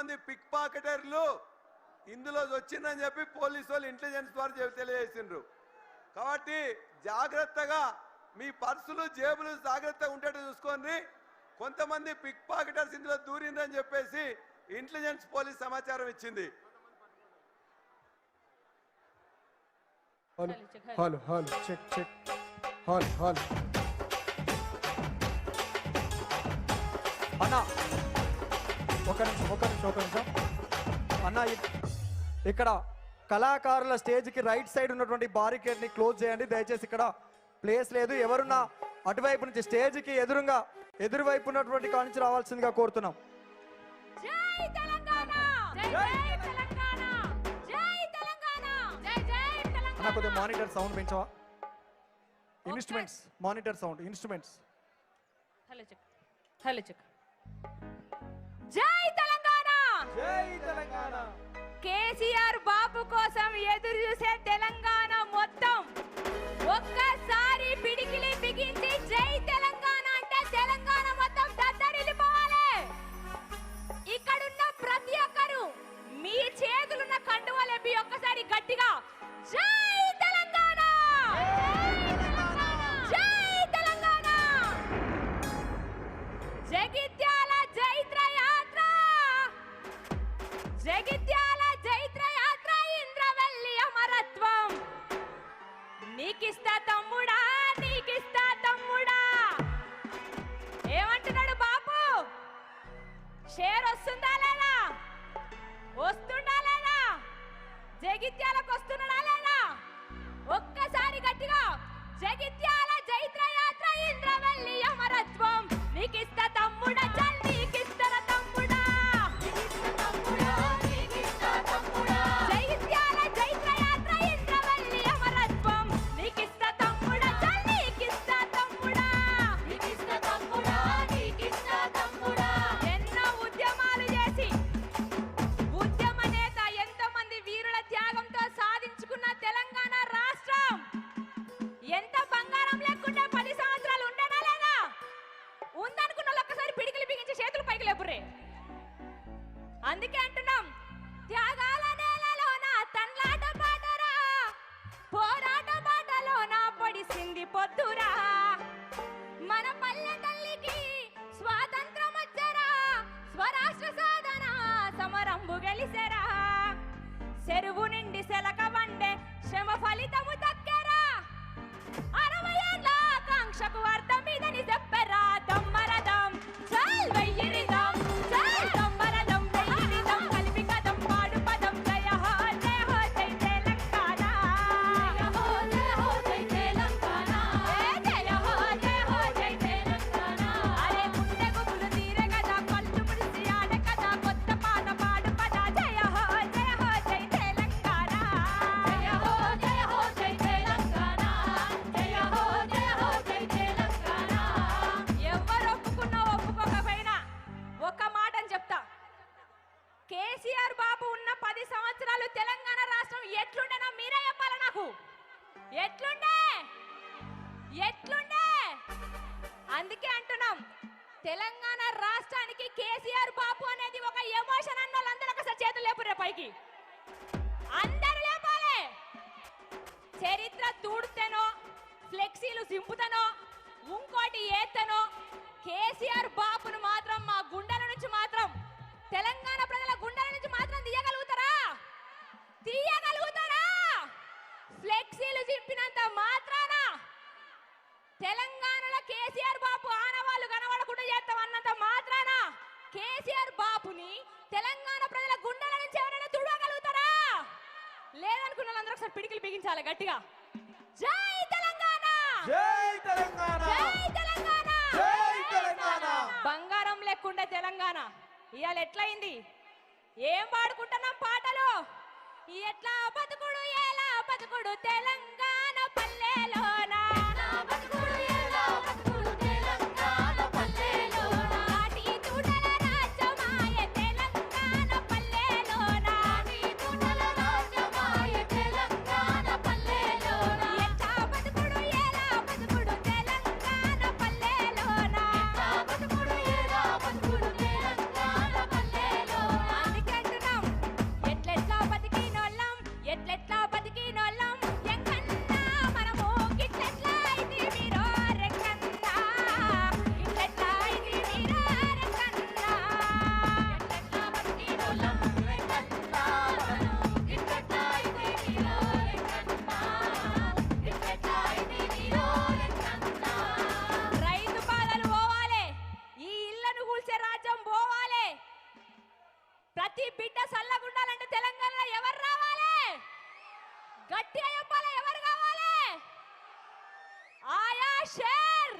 కొంతమంది పిక్ పాకెటర్లు ఇందులో వచ్చిందని చెప్పి పోలీసు వాళ్ళు ఇంటెలిజెన్స్ ద్వారా తెలియజేసిండ్రు. కాబట్టి జాగ్రత్తగా మీ పర్సులు జేబులు జాగ్రత్తగా ఉండేట్టు చూసుకోండి. కొంతమంది పిక్ పాకెటర్స్ ఇందులో దూరిందని చెప్పేసి ఇంటెలిజెన్స్ పోలీస్ సమాచారం ఇచ్చింది. Hello hello check check hello hello అన్న ఒక నిమిషం అన్న, ఇక్కడ కళాకారుల స్టేజ్కి రైట్ సైడ్ ఉన్నటువంటి బారికేడ్ని క్లోజ్ చేయండి దయచేసి. ఇక్కడ ప్లేస్ లేదు. ఎవరున్నా అటువైపు నుంచి స్టేజ్కి ఎదురువైపు ఉన్నటువంటి కాడి నుంచి రావాల్సిందిగా కోరుతున్నాం. అన్న కొద్దిగా మానిటర్ సౌండ్ పెంచవా? Instruments monitor sound instruments. Hello check. జై తెలంగాణ, జై తెలంగాణ. కేసీఆర్ బాబు కోసం ఎదురు చూసే తెలంగాణ మొత్తం ఒక్కసారి పిడికిలి బిగించి జై తెలంగాణ అంటే తెలంగాణ మొత్తం దద్దరిల్లిపోవాలి. ఇక్కడున్న ప్రతి ఒక్కరు మీ చేతులున్న కండువలెప్పి ఒక్కసారి గట్టిగా జై తెలంగాణ, జై తెలంగాణ. జగిత్యాల జైత్ర యాత్ర, జగిత్యాల జైత్ర యాత్ర, ఇంద్రవెల్లి అమరత్వం. నీకిస్తా తమ్ముడా, నీకిస్తా తమ్ముడా. ఏమంటున్నాడు బాపు? షేర్ వస్తుందా లేదా? వస్తుందా లేదా? జగిత్యాలకు వస్తున్నాడా లేదా? ఒక్కసారి గట్టిగా జగిత్యాల జైత్ర యాత్ర, ఇంద్రవెల్లి అమరత్వం. నీకిస్తా తమ్ముడా, చల్ నీకిస్తర తమ్ముడా. జగిత్యాల జైత్ర యాత్ర, ఇంద్రవెల్లి అమరత్వం. నీకిస్తా తమ్ముడా, చల్ నీకిస్తా తమ్ముడా. ఎన్నో ఉద్యమాలు చేసి ఉద్యమ నేత ఎంతో మంది వీరుల త్యాగంతో సాధించుకున్న తెలంగాణ రాష్ట్రం ఎంత బంగారం లేకుండా 10 సంవత్సరాలు ఉండనా లేదా? ఉందనుకున్న వాళ్ళు ఒక్కసారి పిడికిలు బిగించి చేతులు పైకి లేపుర్రే. అందుకే అంటున్నాం, త్యాగాల నేలలోన తన్లాట బాటరా, పోరాట బాటలోన పొడిసింది పొద్దురా. మన పల్లె తల్లికి స్వాతంత్రం వచ్చరా, స్వరాష్ట్ర సాధన సమరంబు గెలిసెరా. చెరువు నిండి సెలక వండే శ్రమ ఫలితము దక్కెరా. 60 ఏళ్ళ ఆకాంక్షకు అర్థం ఇదని చెప్పరా. దమ్మరదం చల్ వెయ్యిరిదం, చల్ దమ్మరదం వెయ్యిరిదం, కలిపి కదం పాడు పదం. జయ హో జయ హో జై తెలంగాణ, జయ హో జయ హో జై తెలంగాణ, జయ హో జయ హో జై తెలంగాణ. అరే గుండె గుబులు తీరే కదా, కళ్ళు ముడిసి ఆడే కదా, కొత్త పాట పాడు పద. జయ హో జయ హో జై తెలంగాణ, జయ హో జయ హో జై తెలంగాణ, జయ హో జయ హో జై తెలంగాణ. ఎవరు ఒప్పుకున్నా ఒప్పుకోకపోయినా ఒక మాటని చెప్తా, కేసీఆర్ బాబు ఉన్న 10 సంవత్సరాలు తెలంగాణ రాష్ట్రం ఎట్లుండేనా మీరే చెప్పాలి నాకు. ఎట్లుండే ఎట్లుండే? అందుకే అంటున్నాం, తెలంగాణ రాష్ట్రానికి కేసీఆర్ బాబు అనేది ఒక ఎమోషన్ అన్న వాళ్ళందరూ ఒకసారి చేతులు లేపురే పైకి. అందరూ లేపాలి. చరిత్ర తూడుతేనో, ఫ్లెక్సీలు సింపుతనో, ఇంకోటి ఏతనో, కేసీఆర్ బాబును మాత్రం మా గుండెల నుంచి మాత్రం, తెలంగాణ ప్రజల గుండెల నుంచి మాత్రం తీయగలుగుతారా? తీయగలుగుతారా? ఫ్లెక్సీలు చింపినంత మాత్రాన తెలంగాణలో కేసీఆర్ బాబు ఆనవాళ్ళు కనబడకుండా చేస్తామన్నంత మాత్రాన కేసీఆర్ బాబుని తెలంగాణ ప్రజల గుండెల నుంచి ఎవరైనా తుడగలుగుతారా? లేదనుకున్న వాళ్ళందరూ ఒకసారి పిడికిలు బిగించాలి గట్టిగా. జై తెలంగాణ, జై తెలంగాణ, జై తెలంగాణ, జై తెలంగాణ. బంగారం లేకుండే తెలంగాణ ఇవాళ ఎట్లయింది? ఏం పాడుకుంటున్నాం పాటలు? ఎట్లా బతుకుడు ఎలా బతుకుడు తెలంగాణ పల్లెలోన, బతుకుడు ఎలా బతుకుడు తెలంగాణ పల్లెలోన. నాటి తూటల రాజ్యమాయ తెలంగాణ పల్లెలోన, నాటి తూటల రాజ్యమాయ తెలంగాణ పల్లెలోన. ఎట్లా బతుకుడు ఎలా బతుకుడు తెలంగాణ పల్లెలోన, ఎట్లా బతుకుడు ఎలా బతుకుడు తెలంగాణ పల్లెలోన. ప్రతి బిడ్డ సల్లగుండాలంటే తెలంగాణలో ఎవరు రావాలి? గట్టిగా చెప్పాలి, ఎవరు కావాలి? ఆయా షేర్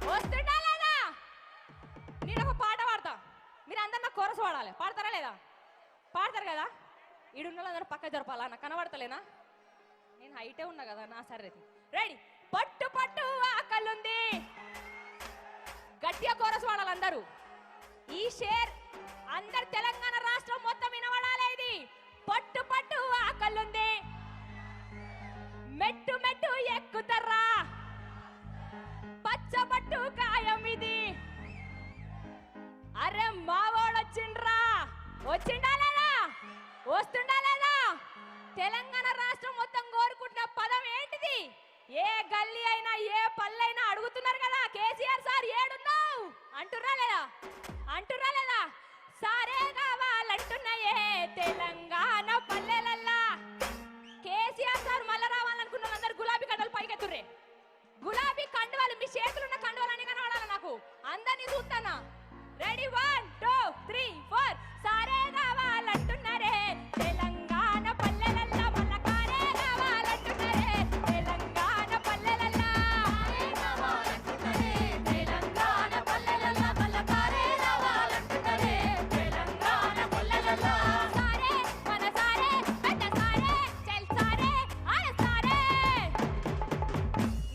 వస్తుందా లేదా? నేను ఒక పాట పాడతా, మీరు అందరు నాకు కోరస్ పాడాలి. పాడతారా లేదా? పాడతారు కదా? ఈడున్న వాళ్ళందరూ పక్క జరపాలా? నాకు కనబడతలేనా? నేను హైటే ఉన్నా కదా. నా సరే రెడీ. పట్టు పట్టు ఆకలుంది, గట్టిగా కోరస్ పాడాలి అందరూ. ఈ షేర్ అందరు తెలంగాణ రాష్ట్రం మొత్తం వినబడాలి. ఇది పట్టు పట్టు ఆకలుంది, మెట్టు మెట్టు ఎక్కుతర్రా, పచ్చబట్టు గాయం ఇది. అరే మావోడొచ్చిండ్రా, వచ్చిండా లేదా? వస్తుండా లేదా? తెలంగాణ రాష్ట్రం మొత్తం కోరుకుంటున్న పదం ఏంటిది? ఏ గల్లీ అయినా ఏ పల్లెైనా అడుగుతున్నారు కదా, కేసీఆర్ సార్ ఏడున్నావు అంటున్నా లేదా? అంటున్నా లేదా? సారే కావాలంటున్నాయే తెలంగాణ పల్లెలల్లా. కేసీఆర్ సార్ మళ్ళా రావాలనుకున్న అందరు గులాబీ కండలు పైకెత్తుర్రే. గులాబీ కండువాలు, మీ చేతులున్న కండువాలని కనబడాలి నాకు. అందరినీ చూస్తానా? రెడీ 1 2 3 4. సారే కావాలంటున్నారే తెలంగాణ పల్లెలల్లా, మళ్ళా కారే కావాలంటున్నారే తెలంగాణ పల్లెలల్లా. తెలంగాణ పల్లెలల్లా, మళ్ళా కారే కావాలంటున్నారే తెలంగాణ పల్లెలల్లా. సారే మన సారే, పెద్ద సారే, చెల్ సారే, ఆడ సారే.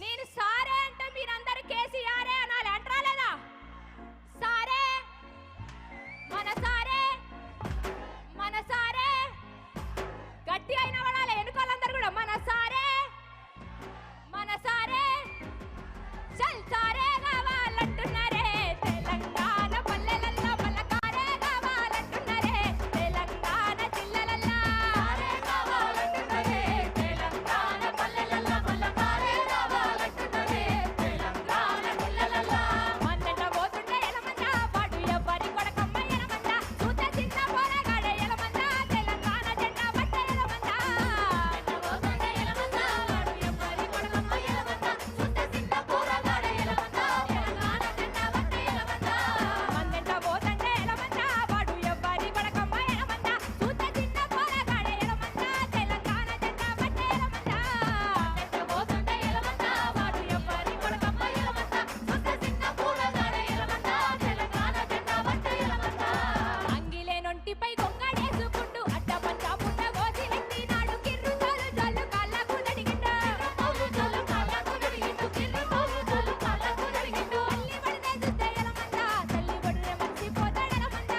నేను సారే అంటే మీరందరూ కేసీఆరే అనాలి. అంటారా లేదా? సారే మన సారే, మన సారే గట్టి అయిన పడాలి. ఎన్నుకోవాలందరూ కూడా మన సారే, మన సారే, చల్ సారే కావాలంటున్నారే తెలంగాణ పల్లెలల్లా, మళ్ళా కారే కావాలంటున్నారే తెలంగాణ జిల్లలల్లా. సారే కావాలంటున్నారే తెలంగాణ పల్లెలల్లా, మళ్ళా కారే కావాలంటున్నారే తెలంగాణ జిల్లలల్లా. మన్నెట పోతుంటే ఎలమంద, వాడు ఎవ్వరి కొడకమ్మ ఎలమంద, చూత చిన్న పోరగాడే ఎలమంద, తెలంగాణ జెండా పట్టే ఎలమంద. మన్నెట పోతుంటే ఎలమంద, వాడు ఎవ్వరి కొడకమ్మ ఎలమంద, చూత చిన్న పోరగాడే ఎలమంద, తెలంగాణ జెండా పట్టే ఎలమంద. మన్నెట పోతుంటే ఎలమంద, వాడు ఎవ్వరి కొడకమ్మ ఎలమంద, చూత చిన్న పోరగాడే ఎలమంద, తెలంగాణ జెండా పట్టే ఎలమంద. మన్నెట పోతుంటే ఎలమంద, వాడు ఎవ్వరి కొడకమ్మ ఎలమంద, చూత చిన్న పోరగాడే ఎలమంద, తెలంగాణ జెండా పట్టే ఎలమంద. అంగిలే నొంటిపై కొంగడేసుకుంటూ అడ్డ పంచ పుట్ట గోసి నెత్తినాడు, కిర్రు తోలు జల్లు కాళ్ళకు నడిగిండు, తోలు జల్లు కాళ్ళకు నడిగిండు, కిర్రు తోలు జల్లు కాళ్ళకు నడిగిండు. తల్లి పడితే చూస్తే ఎలమంద, తల్లి పడితే మర్చిపోతాడు ఎలమంద,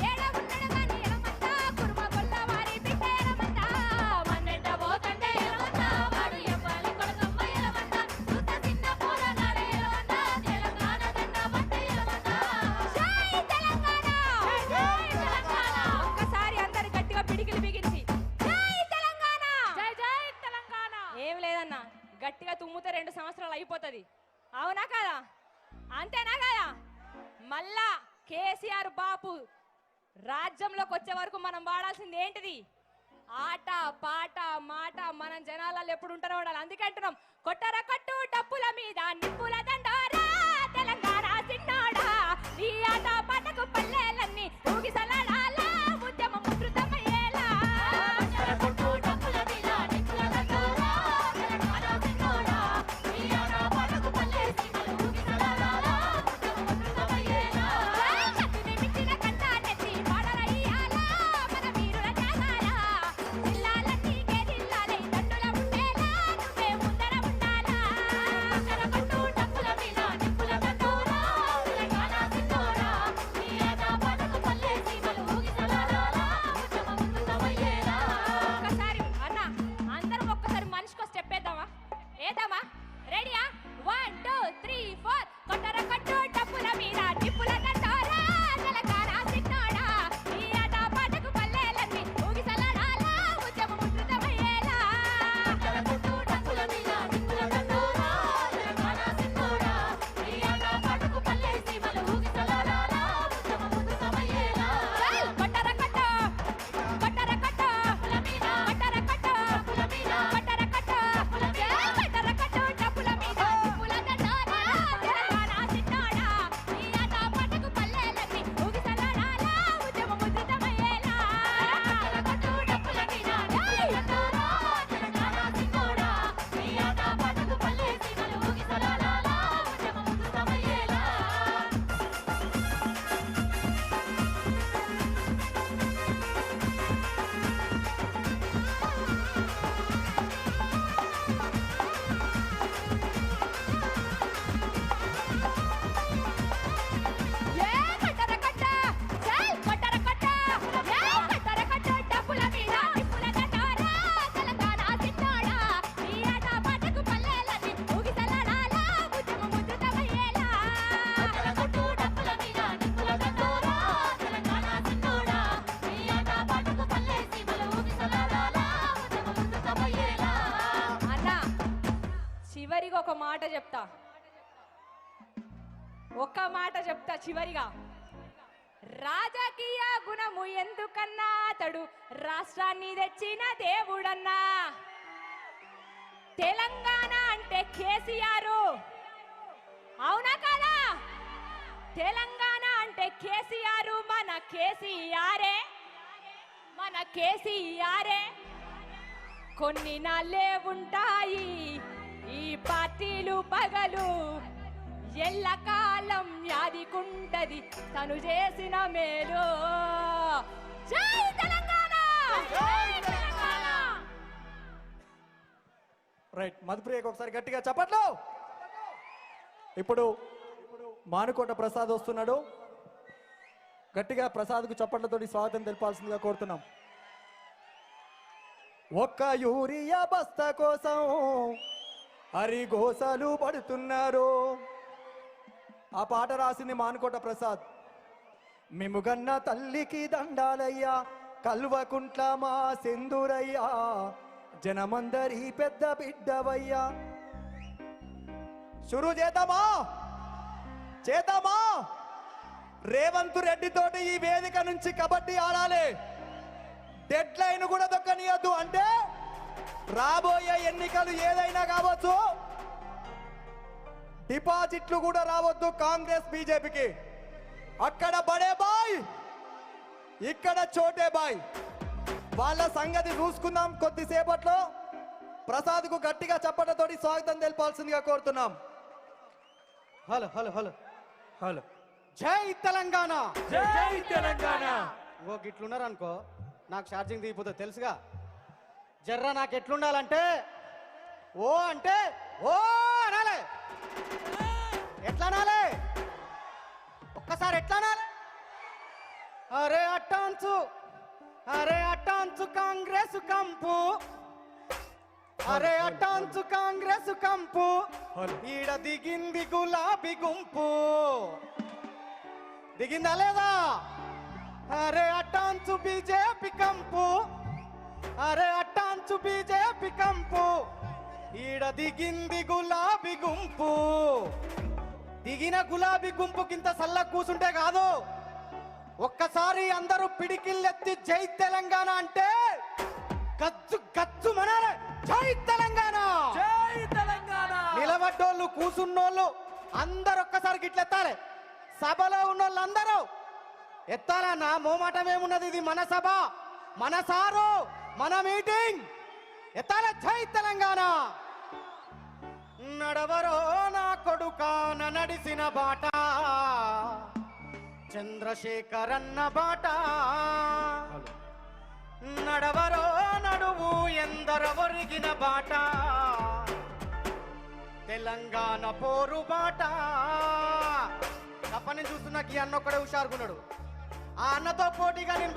ఏడ ఉన్నాడు గాని ఎలమంద, కుర్మ గొల్ల వారి బిడ్డ ఎలమంద. మన్నెట పోతంటే ఎలమంద, వాడు ఎవ్వరి కొడకమ్మ ఎలమంద, చూత చిన్న పోరగాడే ఎలమంద, తెలంగాణ జెండా పట్టే ఎలమంద. జై తెలంగాణ, జై తెలంగాణ. ఒక్కసారి అందరు గట్టిగా పిడికిలి బిగించి జై తెలంగాణ, జై జై తెలంగాణ. ఏం లేదన్నా, గట్టిగా తుమ్ముతే 2 సంవత్సరాలు అయిపోతుంది. అవునా కదా? అంతేనా కదా? మళ్ళా కేసీఆర్ బాపు రాజ్యంలోకి వచ్చే వరకు మనం వాడాల్సింది ఏంటిది? ఆట పాట మాట. మనం జనాలలో ఎప్పుడు ఉంటారో ఉండాలి. అందుకే అంటున్నాం, కొట్టర కొట్టు డప్పుల మీద నిప్పుల దండోరా తెలంగాణ సిన్నోడా, ఈ ఆట పాటకు పల్లెలన్నీ ఊగిసలాడాలా, ఉద్యమం ఉధృతమయ్యేలా. కొట్టర కొట్టు డప్పుల మీద నిప్పుల దండోరా తెలంగాణ సిన్నోడా, ఈ ఆట పాటకు పల్లెలన్నీ ఊగిసలాడాలా, ఉద్యమం ఉధృతమయ్యేలా. కత్తిని మించిన కంట నెత్తి పాడరయ్యాలా, మన వీరుల త్యాగాల జిల్లాలన్నీ గెలిల్లాలై దండుల ఉండేలా, నువ్వే ముందర ఉండాలా. కొట్టర కొట్టు డప్పుల మీద నిప్పుల దండోరా తెలంగాణ సిన్నోడా, ఈ ఆట పాటకు మాట చెప్తా, ఒక్క మాట చెప్తా చివరిగా. రాజకీయ గుణము ఎందుకన్నా అతడు రాష్ట్రాన్ని తెచ్చిన దేవుడన్నా. తెలంగాణ అంటే కేసీఆర్, అవునా కదా? తెలంగాణ అంటే కేసీఆర్, మన కేసీఆరే, మన కేసీఆరే. కొన్ని నాళ్ళే ఉంటాయి ఈ పార్టీలు పగలు, ఎల్లకాలం యాదికుంటది తను చేసిన మేలు. జై తెలంగాణ, జై తెలంగాణ. రైట్, మధుప్రియకి ఒకసారి గట్టిగా చప్పట్లు. ఇప్పుడు మానుకోట ప్రసాద్ వస్తున్నాడు. గట్టిగా ప్రసాద్కు చప్పట్లతోటి స్వాగతం తెలపాల్సిందిగా కోరుతున్నాం. ఒక్క యూరియా బస్తా కోసం హరిగోసలు పడుతున్నారు. ఆ పాట రాసింది మానుకోట ప్రసాద్. మిముగన్న తల్లికి దండాలయ్యా, కల్వకుంట్ల మా సెందురయ్యా, జనమందరి పెద్ద బిడ్డవయ్యా. షురు చేద్దామా? చేద్దామా? రేవంత్ రెడ్డి తోటి ఈ వేదిక నుంచి కబడ్డీ ఆడాలి. డెడ్ లైన్ కూడా దొక్కనియద్దు. అంటే రాబోయే ఎన్నికలు ఏదైనా కావచ్చు, డిపాజిట్లు కూడా రావద్దు కాంగ్రెస్ బీజేపీకి. అక్కడ బడే బాయ్, ఇక్కడ చోటే బాయ్. వాళ్ళ సంగతి చూసుకుందాం కొద్దిసేపట్లో. ప్రసాద్కు గట్టిగా చప్పట్లతోటి స్వాగతం తెలపాల్సిందిగా కోరుతున్నాం. Hello hello hello hello. జై తెలంగాణ, జై తెలంగాణ. ఓ గిట్లున్నారు అనుకో, నాకు ఛార్జింగ్ దిగిపోతుంది తెలుసుగా. జర్రా నాకు ఎట్లుండాలంటే ఓ అంటే ఓ అనాలి. ఎట్లా అనాలి? ఒక్కసారి ఎట్లా అనాలి? అరే అట్టాంచు, అరే అట్టాంచు కాంగ్రెస్ కంపు, అరే అట్టాంచు కాంగ్రెస్ కంపు, ఈడ దిగింది గులాబీ గుంపు. దిగిందా లేదా? అరే అట్టాంచు బీజేపీ కంపు, అరే అట్టాంచు బీజేపీ కంపు, ఈడ దిగింది గులాబీ గుంపు. దిగిన గులాబీ గుంపుకింత సల్ల కూసుంటే కాదు, ఒక్కసారి అందరూ పిడికిల్లెత్తి జై తెలంగాణ అంటే గజ్జు గజ్జు మనాలి. జై తెలంగాణ, జై తెలంగాణ. నిలబడ్డోళ్ళు కూసున్నోళ్ళు అందరు ఒక్కసారి గిట్లెత్తాలి. సభలో ఉన్నోళ్ళు అందరూ ఎత్తాలా. నా మోమాటం ఏమున్నది? ఇది మన సభ, మన సారు, మన మీటింగ్. ఎత్తాల జై తెలంగాణ. నడవరో నా కొడుకాన నడిసిన బాట, చంద్రశేఖరన్న బాట. నడవరో నడువు ఎందర ఒరిగిన బాట, తెలంగాణ పోరు బాట. తప్పని చూస్తున్నా ఈ అన్న ఒక్కడే హుషారుకున్నాడు. ఆ అన్నతో పోటీగా నేను